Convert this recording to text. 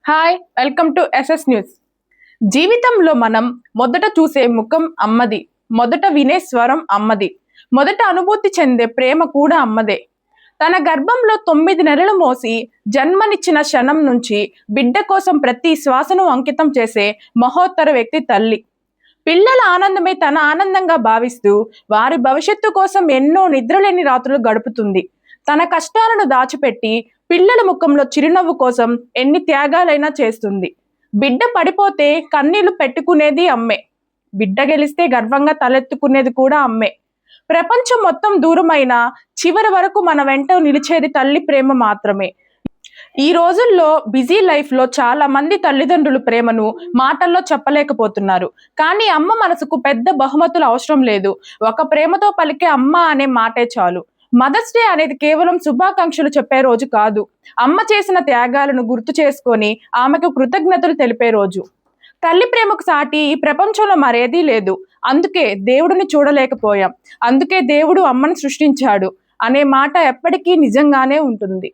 Hi, welcome to SS news. జీవితంలో మనం మొదట చూసే ముఖం అమ్మది, మొదట వినే స్వరం అమ్మది, మొదట అనుభూతి చెందే ప్రేమ కూడా అమ్మదే. తన గర్భంలో 9 నెలలు మోసి జన్మనిచ్చిన క్షణం నుంచి బిడ్డ కోసం ప్రతి శ్వాసను అంకితం చేసే మహోత్తర వ్యక్తి తల్లి. పిల్లల ఆనందమే తన ఆనందంగా భావిస్తూ వారి భవిష్యత్తు కోసం ఎన్నో నిద్రలేని రాత్రులు గడుపుతుంది. తన కష్టాలను దాచిపెట్టి పిల్లల ముఖంలో చిరునవ్వు కోసం ఎన్ని త్యాగాలైనా చేస్తుంది. బిడ్డ పడిపోతే కన్నీళ్లు పెట్టుకునేది అమ్మే, బిడ్డ గెలిస్తే గర్వంగా తలెత్తుకునేది కూడా అమ్మే. ప్రపంచం మొత్తం దూరమైన చివరి వరకు మన వెంట నిలిచేది తల్లి ప్రేమ మాత్రమే. ఈ రోజుల్లో బిజీ లైఫ్లో చాలా మంది తల్లిదండ్రులు ప్రేమను మాటల్లో చెప్పలేకపోతున్నారు. కానీ అమ్మ మనసుకు పెద్ద బహుమతులు అవసరం లేదు. ఒక ప్రేమతో పలికే అమ్మ అనే మాటే చాలు. మదర్స్ డే అనేది కేవలం శుభాకాంక్షలు చెప్పే రోజు కాదు, అమ్మ చేసిన త్యాగాలను గుర్తు చేసుకొని ఆమెకు కృతజ్ఞతలు తెలిపే రోజు. తల్లి ప్రేమకు సాటి ఈ ప్రపంచంలో మరేదీ లేదు. అందుకే దేవుడిని చూడలేకపోయాం, అందుకే దేవుడు అమ్మను సృష్టించాడు అనే మాట ఎప్పటికీ నిజంగానే ఉంటుంది.